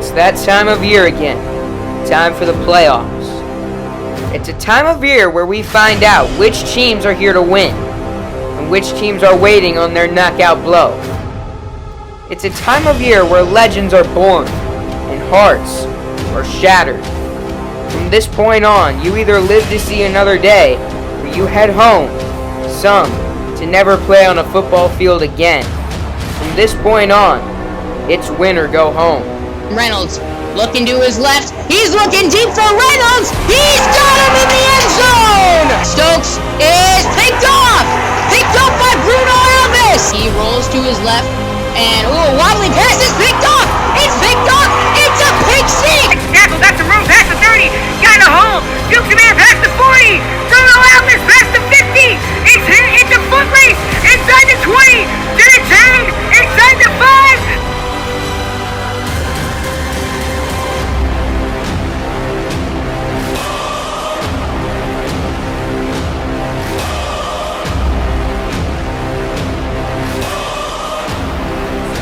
It's that time of year again. Time for the playoffs. It's a time of year where we find out which teams are here to win and which teams are waiting on their knockout blow. It's a time of year where legends are born and hearts are shattered. From this point on, you either live to see another day or you head home, some to never play on a football field again. From this point on, it's win or go home. Reynolds looking to his left. He's looking deep for Reynolds. He's got him in the end zone. Stokes is picked off. Picked off by Bruno Alves. He rolls to his left. And, wobbly pass is picked off. It's picked off. It's a pick six. Tackle, got some room past the 30. Got a hole. Dukes a man past the 40. Bruno Alves past the 50. It's hit. It's a foot race. Inside the 20. To the 10. Inside the 5.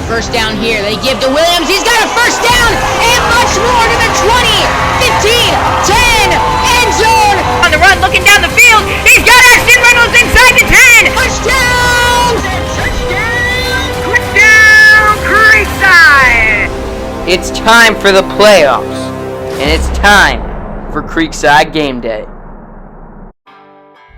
First down here, they give to Williams, he's got a first down, and much more to the 20, 15, 10, end zone! On the run, looking down the field, he's got Ashton Reynolds inside the 10! Touchdown! Touchdown, Creekside! It's time for the playoffs, and it's time for Creekside Game Day.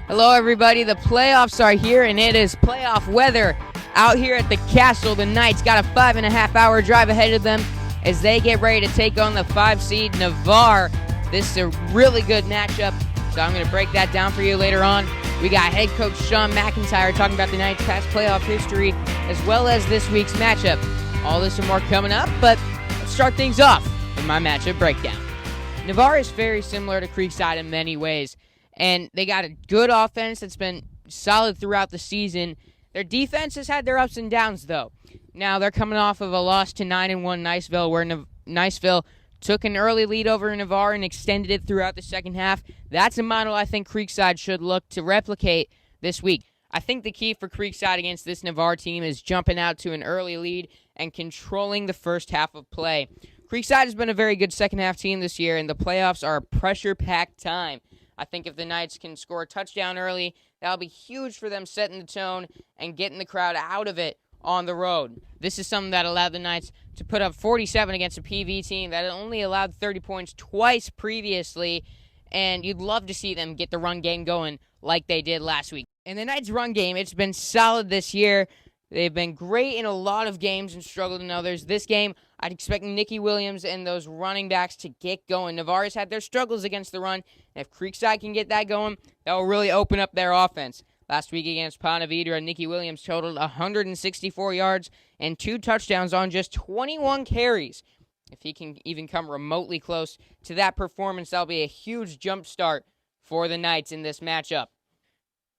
Hello everybody, the playoffs are here and it is playoff weather. Out here at the castle, the Knights got a 5.5-hour drive ahead of them as they get ready to take on the 5-seed Navarre. This is a really good matchup, so I'm going to break that down for you later on. We got head coach Sean McIntyre talking about the Knights' past playoff history, as well as this week's matchup. All this and more coming up, but let's start things off with my matchup breakdown. Navarre is very similar to Creekside in many ways, and they got a good offense that's been solid throughout the season. Their defense has had their ups and downs, though. Now, they're coming off of a loss to 9-1 Niceville, where Niceville took an early lead over Navarre and extended it throughout the second half. That's a model I think Creekside should look to replicate this week. I think the key for Creekside against this Navarre team is jumping out to an early lead and controlling the first half of play. Creekside has been a very good second-half team this year, and the playoffs are a pressure-packed time. I think if the Knights can score a touchdown early, that'll be huge for them setting the tone and getting the crowd out of it on the road. This is something that allowed the Knights to put up 47 against a PV team that only allowed 30 points twice previously, and you'd love to see them get the run game going like they did last week. And the Knights' run game, it's been solid this year. They've been great in a lot of games and struggled in others. This game, I'd expect Nicky Williams and those running backs to get going. Navarre's had their struggles against the run, and if Creekside can get that going, that will really open up their offense. Last week against Ponte Vedra, Nicky Williams totaled 164 yards and 2 touchdowns on just 21 carries. If he can even come remotely close to that performance, that'll be a huge jump start for the Knights in this matchup.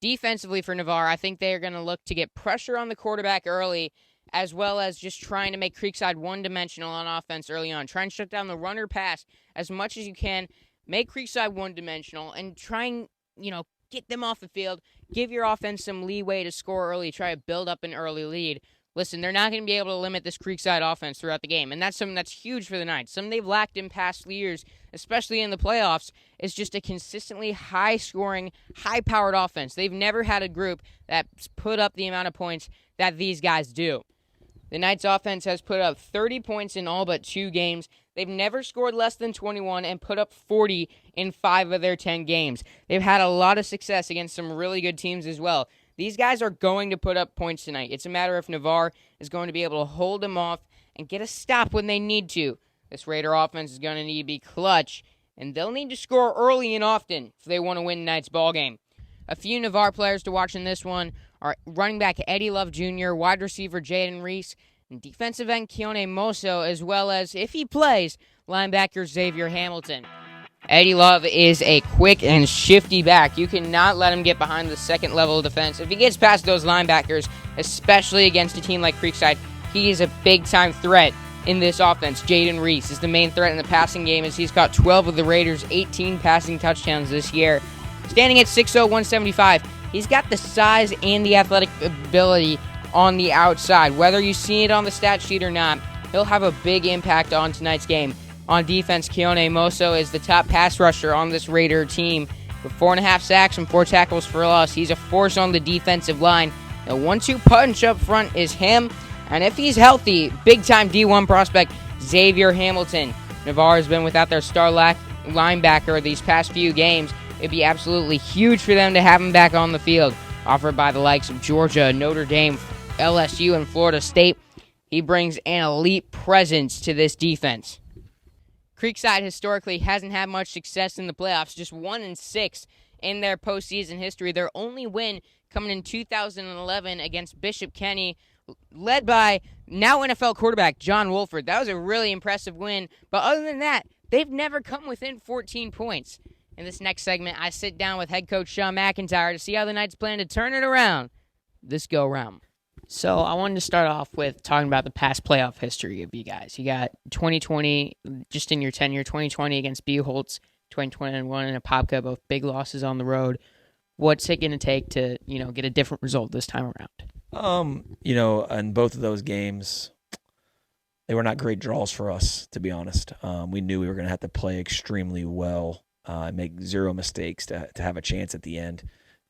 Defensively for Navarre, I think they are going to look to get pressure on the quarterback early, as well as just trying to make Creekside one-dimensional on offense early on. Try and shut down the runner pass as much as you can. Make Creekside one-dimensional and try and, get them off the field. Give your offense some leeway to score early. Try to build up an early lead. Listen, they're not going to be able to limit this Creekside offense throughout the game, and that's something that's huge for the Knights. Something they've lacked in past years, especially in the playoffs, is just a consistently high-scoring, high-powered offense. They've never had a group that's put up the amount of points that these guys do. The Knights' offense has put up 30 points in all but 2 games. They've never scored less than 21 and put up 40 in 5 of their 10 games. They've had a lot of success against some really good teams as well. These guys are going to put up points tonight. It's a matter if Navarre is going to be able to hold them off and get a stop when they need to. This Raider offense is going to need to be clutch, and they'll need to score early and often if they want to win tonight's ballgame. A few Navarre players to watch in this one are running back Eddie Love Jr., wide receiver Jaden Reese, and defensive end Keone Moso, as well as, if he plays, linebacker Xavier Hamilton. Eddie Love is a quick and shifty back. You cannot let him get behind the second level of defense. If he gets past those linebackers, especially against a team like Creekside, he is a big-time threat in this offense. Jaden Reese is the main threat in the passing game as he's got 12 of the Raiders' 18 passing touchdowns this year. Standing at 6'0", 175, he's got the size and the athletic ability on the outside. Whether you see it on the stat sheet or not, he'll have a big impact on tonight's game. On defense, Keone Moso is the top pass rusher on this Raider team with 4.5 sacks and 4 tackles for loss. He's a force on the defensive line. The 1-2 punch up front is him, and if he's healthy, big-time D1 prospect Xavier Hamilton. Navarre has been without their star linebacker these past few games. It'd be absolutely huge for them to have him back on the field. Offered by the likes of Georgia, Notre Dame, LSU, and Florida State, he brings an elite presence to this defense. Creekside historically hasn't had much success in the playoffs, just 1-6 in their postseason history. Their only win coming in 2011 against Bishop Kenny, led by now NFL quarterback John Wolford. That was a really impressive win, but other than that, they've never come within 14 points. In this next segment, I sit down with head coach Sean McIntyre to see how the Knights plan to turn it around this go-round. So I wanted to start off with talking about the past playoff history of you guys. You got 2020, just in your tenure, 2020 against Buchholz, 2021 in Apopka, both big losses on the road. What's it going to take to, get a different result this time around? In both of those games, they were not great draws for us, to be honest. We knew we were going to have to play extremely well, make zero mistakes to have a chance at the end.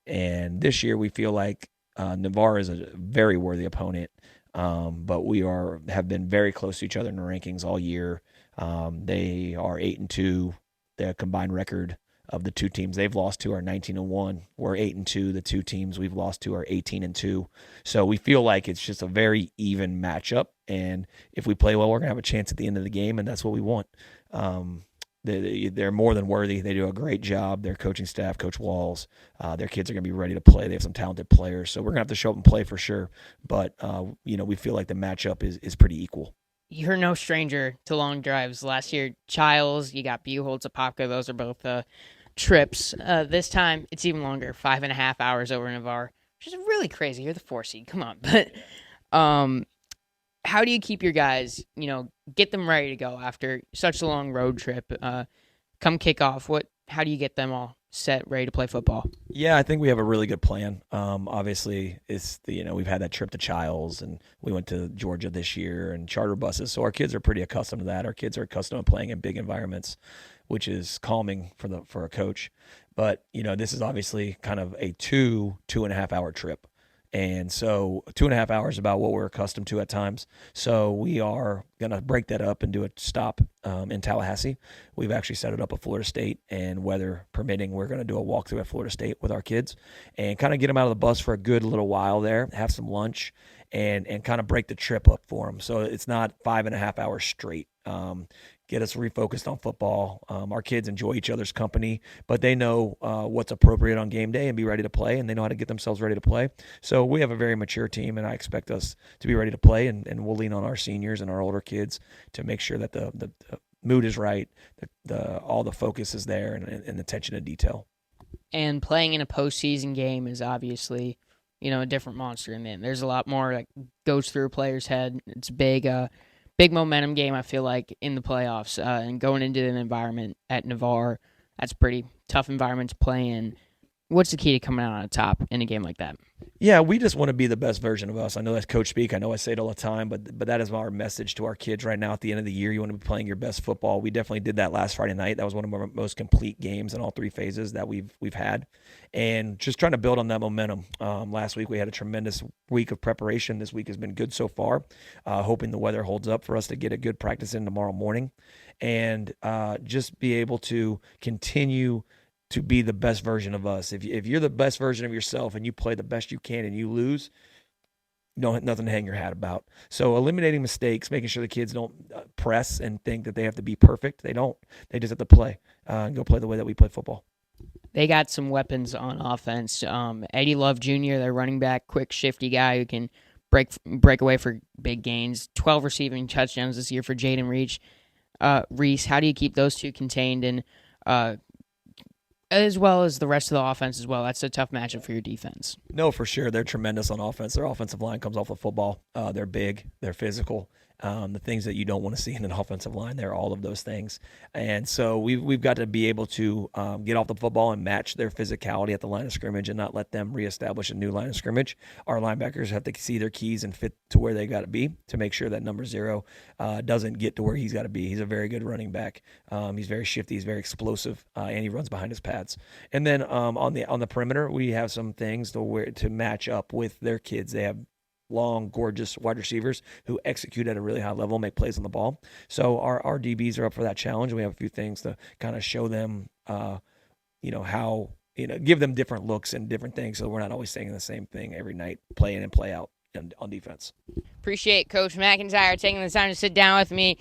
And this year we feel like Navarre is a very worthy opponent, but we have been very close to each other in the rankings all year. They are 8-2. Their combined record of the two teams they've lost to are 19-1. We're 8-2. The two teams we've lost to are 18-2. So we feel like it's just a very even matchup. And if we play well, we're gonna have a chance at the end of the game, and that's what we want. They're more than worthy. They do a great job. Their coaching staff, Coach Walls, their kids are going to be ready to play. They have some talented players, so we're going to have to show up and play for sure. But, we feel like the matchup is pretty equal. You're no stranger to long drives. Last year, Childs, you got Buchholz, Apopka. Those are both trips. This time, it's even longer, 5.5 hours over Navarre, which is really crazy. You're the 4 seed. Come on. But how do you keep your guys, get them ready to go after such a long road trip? Come kickoff, how do you get them all set, ready to play football? Yeah, I think we have a really good plan. Obviously, it's we've had that trip to Childs, and we went to Georgia this year, and charter buses. So our kids are pretty accustomed to that. Our kids are accustomed to playing in big environments, which is calming for a coach. But this is obviously kind of a 2.5 hour trip. And so 2.5 hours is about what we're accustomed to at times. So we are going to break that up and do a stop in Tallahassee. We've actually set it up at Florida State, and weather permitting, we're going to do a walkthrough at Florida State with our kids and kind of get them out of the bus for a good little while there, have some lunch, and kind of break the trip up for them. So it's not 5.5 hours straight. Get us refocused on football. Our kids enjoy each other's company, but they know what's appropriate on game day and be ready to play, and they know how to get themselves ready to play. So we have a very mature team, and I expect us to be ready to play, and we'll lean on our seniors and our older kids to make sure that the mood is right, all the focus is there, and the attention to detail. And playing in a postseason game is obviously, a different monster. And then there's a lot more that goes through a player's head. It's big momentum game, I feel like, in the playoffs. And going into an environment at Navarre, that's a pretty tough environment to play in. What's the key to coming out on top in a game like that? Yeah, we just want to be the best version of us. I know that's coach speak. I know I say it all the time, but that is our message to our kids right now at the end of the year. You want to be playing your best football. We definitely did that last Friday night. That was one of our most complete games in all 3 phases that we've had. And just trying to build on that momentum. Last week we had a tremendous week of preparation. This week has been good so far. Hoping the weather holds up for us to get a good practice in tomorrow morning. And just be able to continue to be the best version of us. If you're the best version of yourself and you play the best you can and you lose, nothing to hang your hat about. So eliminating mistakes, making sure the kids don't press and think that they have to be perfect. They don't. They just have to play and go play the way that we play football. They got some weapons on offense. Eddie Love Jr., their running back, quick, shifty guy who can break away for big gains. 12 receiving touchdowns this year for Jaden Reese. How do you keep those two contained and as well as the rest of the offense as well? That's a tough matchup for your defense. No, for sure. They're tremendous on offense. Their offensive line comes off of football. They're big. They're physical. the things that you don't want to see in an offensive line. They're all of those things. And so we've got to be able to get off the football and match their physicality at the line of scrimmage and not let them reestablish a new line of scrimmage. Our linebackers have to see their keys and fit to where they got to be to make sure that number 0 doesn't get to where he's got to be. He's a very good running back. He's very shifty. He's very explosive, and he runs behind his pads. And then on the perimeter, we have some things to match up with their kids. They have long, gorgeous wide receivers who execute at a really high level, make plays on the ball. So our DBs are up for that challenge. We have a few things to kind of show them, how, give them different looks and different things, so we're not always saying the same thing every night, play in and play out on defense. Appreciate Coach McIntyre taking the time to sit down with me.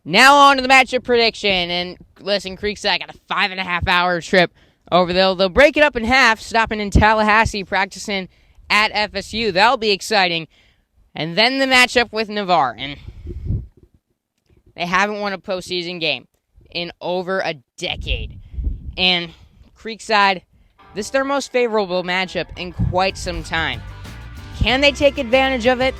Now on to the matchup prediction. And listen, Creekside got a 5.5-hour trip over there. They'll break it up in half, stopping in Tallahassee, practicing at FSU. That'll be exciting. And then the matchup with Navarre. And they haven't won a postseason game in over a decade. And Creekside, this is their most favorable matchup in quite some time. Can they take advantage of it?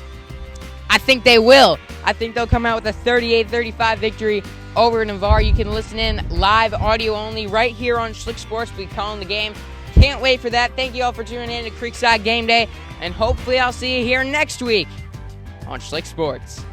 I think they will. I think they'll come out with a 38-35 victory over Navarre. You can listen in live, audio only, right here on Schlick Sports. We'll be calling the game. Can't wait for that. Thank you all for tuning in to Creekside Game Day, and hopefully I'll see you here next week on Schlick Sports.